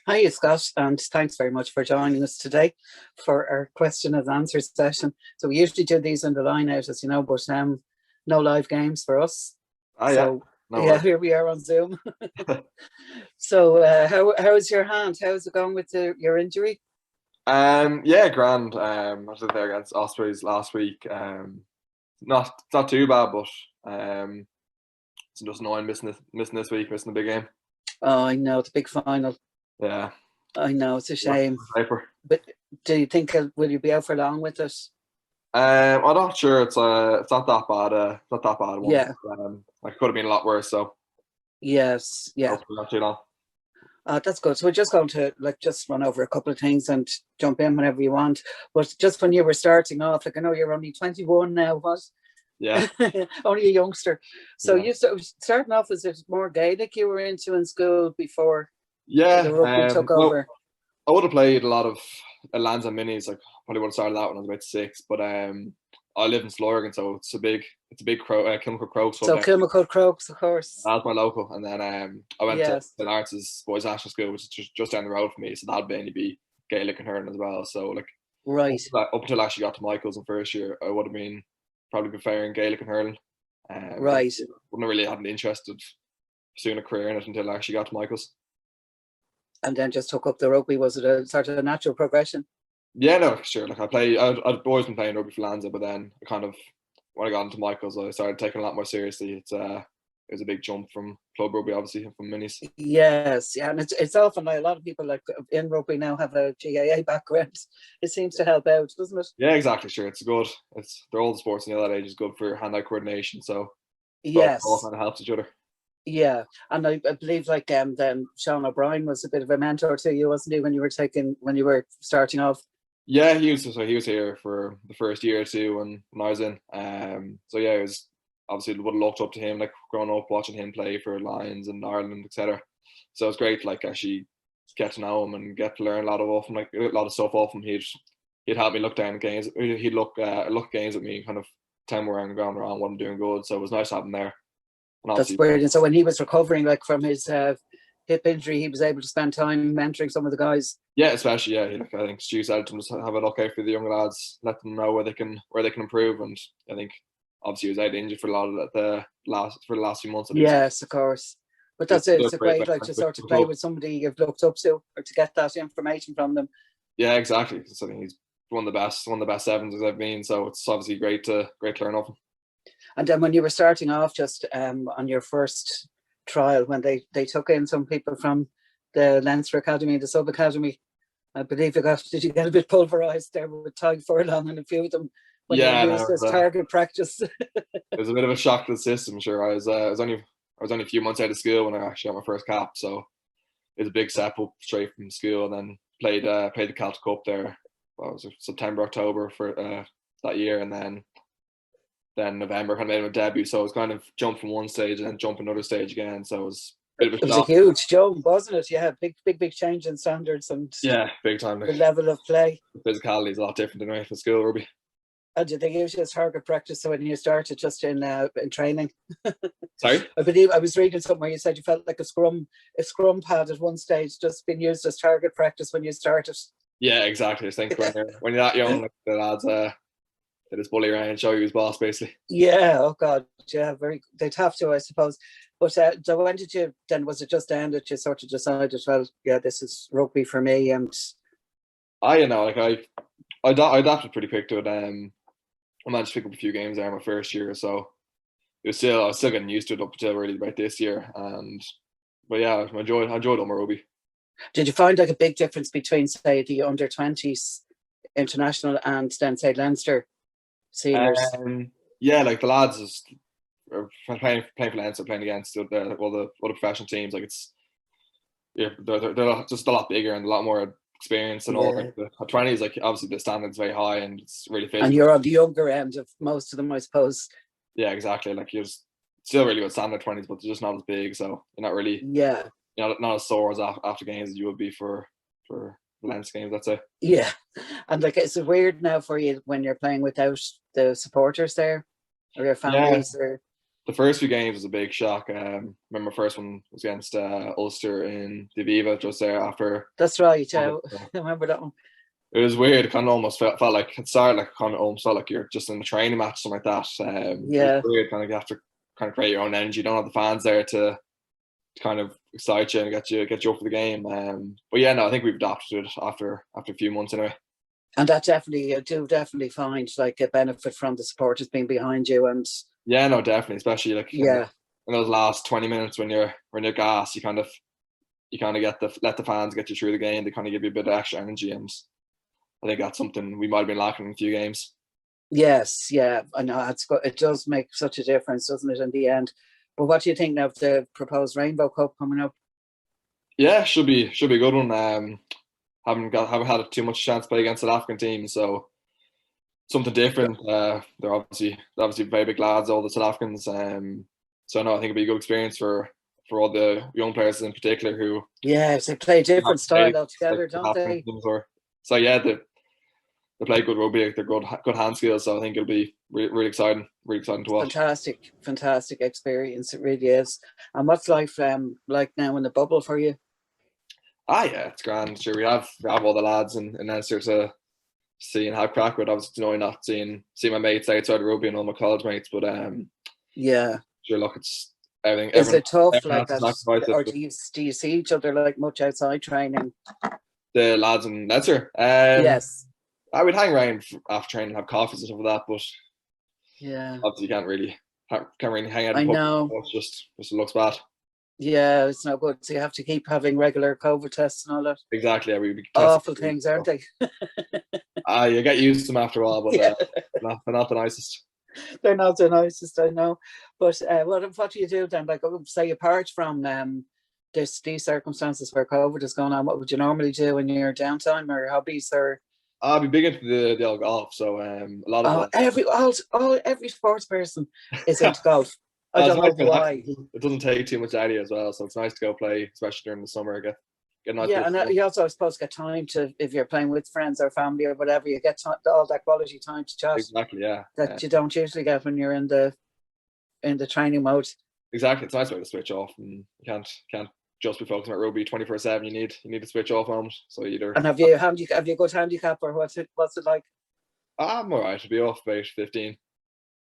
Hi, Scott, and thanks very much for joining us today for our question and answer session. So we usually do these on the line out, as you know, but no live games for us. Ah, yeah, So no yeah, worries. here we are on Zoom. So how's your hand? How's it going with your injury? Yeah, grand. I was there against Ospreys last week. Not too bad, but it's just annoying missing this week, missing the big game. Oh, I know, the big final. Yeah, I know, it's a worth shame. the paper. But do you think will you be out for long with it? I'm not sure. It's not that bad. Not that bad one. Yeah. Like it could have been a lot worse. So Yes. Yeah. hopefully not too long. That's good. So we're just going to just run over a couple of things and jump in whenever you want. But just when you were starting off, like I know you're only 21 now, what? Yeah, Only a youngster. So yeah, you starting off, was it more Gaelic you were into in school before the yeah. rugby took Well, over? I would have played a lot of Lands and Minis. Like probably would have started that when I was about six. But I live in Slorgan, so it's a big Kilmacud Croaks club So there. Kilmacud Crokes, of course. That's my local, and then I went to Yes. St. Lawrence's Boys National School, which is just down the road from me. So that'd mainly be Gaelic and hurling as well. So like Right. up until I actually got to Michael's in first year, I would have been probably preferring Gaelic and hurling. Right. Wouldn't have really had an interest of pursuing a career in it until I actually got to Michael's. And then just took up the rugby. Was it a sort of a natural progression? Yeah, no, sure. Like I've always been playing rugby for Lanza, but then I kind of when I got into Michael's, I started taking it a lot more seriously. It was a big jump from club rugby, obviously, and from minis. Yes, yeah, and it's often like a lot of people like in rugby now have a GAA background. It seems to help out, doesn't it? Yeah, exactly. Sure, it's good. They're all the sports in that age is good for hand-eye coordination. So all Yes, kind of helps each other. yeah, and I believe like then Sean O'Brien was a bit of a mentor to you, wasn't he, when you were starting off? Yeah, he was here for the first year or two when I was in. So yeah, it was obviously would have looked up to him like growing up watching him play for Lions and Ireland, etc. So it's great like actually get to know him and get to learn a lot of off him, like a lot of stuff off him. He'd help me look down at games. He'd look games at me and kind of tell me where I'm going wrong, what I'm doing good. So it was nice having there. And That's obviously, brilliant. So when he was recovering like from his hip injury, he was able to spend time mentoring some of the guys. yeah, especially like I think Stu said to him, just have a look out for the young lads, let them know where they can improve. And I think obviously he was out injured for a lot of the last few months that he was. Yes, of course. But It's it's still a great, great like like to with sort of the play club. with somebody you've looked up to or to get that information from them. Yeah, exactly. So I think he's one of the best sevens as I've been. So it's obviously great to learn off him. And then when you were starting off, just on your first trial, when they took in some people from the Leinster Academy, the Sub Academy, I believe did you get a bit pulverised there with Ty Furlong and a few of them when they were Yeah, no, used as target practice? it was a bit of a shock to the system. Sure, I was only a few months out of school when I actually got my first cap, so it was a big step up straight from school, and then played the Celtic Cup there. What was it, September, October for that year, and then November kind of made my debut. So it was kind of jump from one stage and then jump another stage again. So it was a bit of It a was a shock. huge jump, wasn't it? Yeah, big change in standards and Yeah, big time. the Like, level of play. physicality is a lot different than right for school rugby. And did they use you as target practice so when you started just in training? Sorry. I believe I was reading somewhere you said you felt like a scrum pad at one stage just being used as target practice when you started. Yeah, exactly. I think when you're that young, like, the lads they just bully around and show you who's boss, basically. Yeah, oh God, yeah, they'd have to, I suppose. But so when did you then, was it just then that you sort of decided, well, yeah, this is rugby for me? And Like I adapted pretty quick to it. I managed to pick up a few games there in my first year, so I was still getting used to it up until really about this year. But yeah, I enjoyed all my rugby. did you find like a big difference between, say, the under 20s international and then, say, Leinster seniors? Yeah, like the lads are playing for Leinster, playing against the other professional teams. Like it's yeah, they're just a lot bigger and a lot more experience and all. Yeah. Like the 20s, like obviously the standard's very high and it's really And physical. you're on the younger end of most of them, I suppose. Yeah, exactly. Like you're still really good standard 20s, but they're just not as big. So you're not really Yeah. not as sore as after games as you would be for the Leinster games. That's it. Yeah. And like, it's weird now for you when you're playing without the supporters there or your Yeah, families or. the first few games was a big shock. Remember my first one was against Ulster in the Aviva just there after. That's right. I remember that one. It was weird. It kind of almost felt like it started like kind of almost felt like you're just in a training match, something like that. Yeah. It was weird. Kind of you have to kind of create your own energy. You don't have the fans there to kind of excite you and get you up for the game. But yeah, no, I think we've adapted it after a few months anyway. And that definitely, you do definitely find like a benefit from the supporters being behind you. And yeah, no, definitely, especially like yeah, in those last 20 minutes when you're gas, you kind of get let the fans get you through the game. They kind of give you a bit of extra energy, and I think that's something we might have been lacking in a few games. Yes, yeah, I know. It does make such a difference, doesn't it, in the end? But what do you think now of the proposed Rainbow Cup coming up? Yeah, should be a good one. Haven't had too much chance to play against South African teams, so something different. They're obviously very big lads, all the South Africans. So no, I think it'll be a good experience for all the young players in particular who. Yeah, they play a different style altogether, don't they? So yeah, they play good rugby. They're good hand skills. So I think it'll be really exciting to watch. Fantastic experience. It really is. And what's life like now in the bubble for you? Yeah, it's grand. Sure, we have all the lads in Leinster to see and have crack with. Obviously, not seeing my mates outside of rugby and all my college mates, but yeah. Sure, look, it's everything. Is it tough like that, or do you see each other like much outside training? The lads in Leinster, yes. I would hang around after training and have coffees and stuff like that, but yeah, obviously you can't really hang out. I know. It's just it looks bad. Yeah, it's not good. So you have to keep having regular COVID tests and all that. Exactly. Yeah, we awful things, aren't they? You get used to them after a while, but they're not the nicest. They're not the nicest, I know. But what do you do then? Like, say, apart from these circumstances where COVID is going on, what would you normally do in your downtime or hobbies? Or I'll be big into the old golf, so a lot of every sports person is into golf. I don't know why. It doesn't take too much out of you as well, so it's nice to go play, especially during the summer. Get nice. Yeah, and you also, I suppose, get time to, if you're playing with friends or family or whatever, you get all that quality time to chat. Exactly, yeah. That you don't usually get when you're in the training mode. Exactly, it's a nice way to switch off, and you can't just be focusing on rugby 24/7. You need to switch off moment. So either. And have you a good handicap, or what's it like? I'm alright. To be off about 15.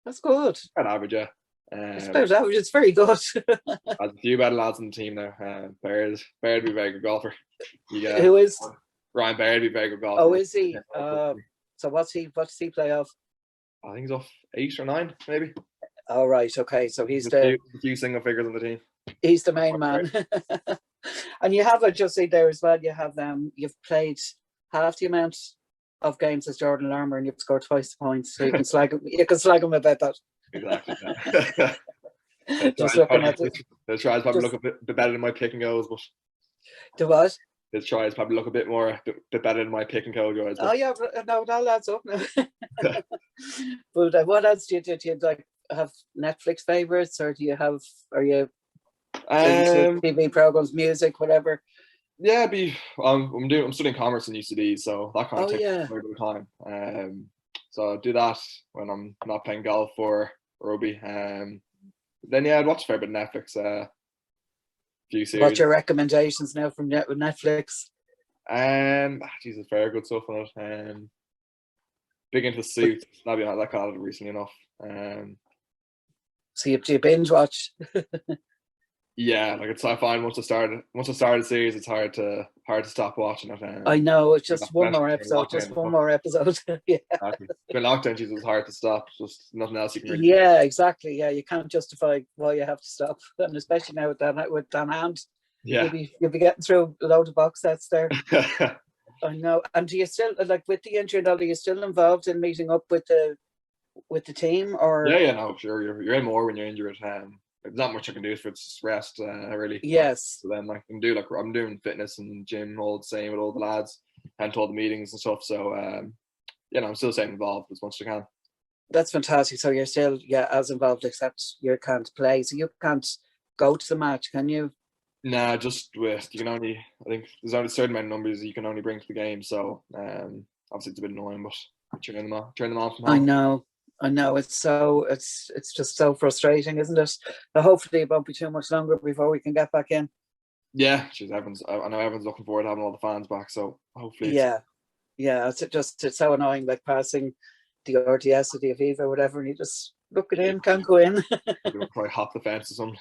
That's good. An average, yeah. It's about average. It's very good. There's a few better lads on the team now. Baird would be a very good golfer. Who is? Ryan Baird would be a very good golfer. Oh, is he? So what does he play off? I think he's off 8 or 9, maybe. Oh, right. Okay. So he's a few single figures on the team. He's the main man. And you have, I just say there as well, you have you've played half the amount of games as Jordan Larmour and you've scored twice the points. So you can slag him about that. Exactly. Yeah. Just looking at it. The tries probably look a bit better than my pick and goes, but the what? His tries probably look a bit better than my pick and go guys. Oh yeah, no, that adds up now. But what else do you do? Do you like have Netflix favorites, or are you TV programs, music, whatever? Yeah, I'm studying commerce in UCD, so that kind of takes a very good time. So I do that when I'm not playing golf or rugby. Then I'd watch a fair bit of Netflix. Few series. What's your recommendations now from Netflix? Jesus, very good stuff on it. Big into Suits. Not that caught it recently enough. So do you binge watch? Yeah, like I find once I start a series, it's hard to stop watching it. I know, it's just one more episode. Yeah. Exactly. When lockdown, Jesus, it's hard to stop. Just nothing else you can really. Yeah, exactly. Yeah, you can't justify why you have to stop, and especially now with Dan Hand. Yeah, you'll be getting through a load of box sets there. I know. And do you still, like, with the injury, are you still involved in meeting up with the team, or? Yeah, no, sure. You're in more when you're injured. There's not much I can do for it's rest, really. Yes. So then I can do I'm doing fitness and gym all the same with all the lads and to all the meetings and stuff. So I'm still staying involved as much as I can. That's fantastic. So you're still as involved, except you can't play. So you can't go to the match, can you? Nah, just you can only, I think there's only a certain amount of numbers you can only bring to the game. So obviously it's a bit annoying, but turn them on from home. I know. I know it's just so frustrating, isn't it? But hopefully it won't be too much longer before we can get back in. Yeah, she's Evans. I know Evans looking forward to having all the fans back. So hopefully, Yeah, yeah. It's so annoying, like passing the RTS or the Aviva or whatever, and you just look at him, can't go in. we'll probably hop the fence or something.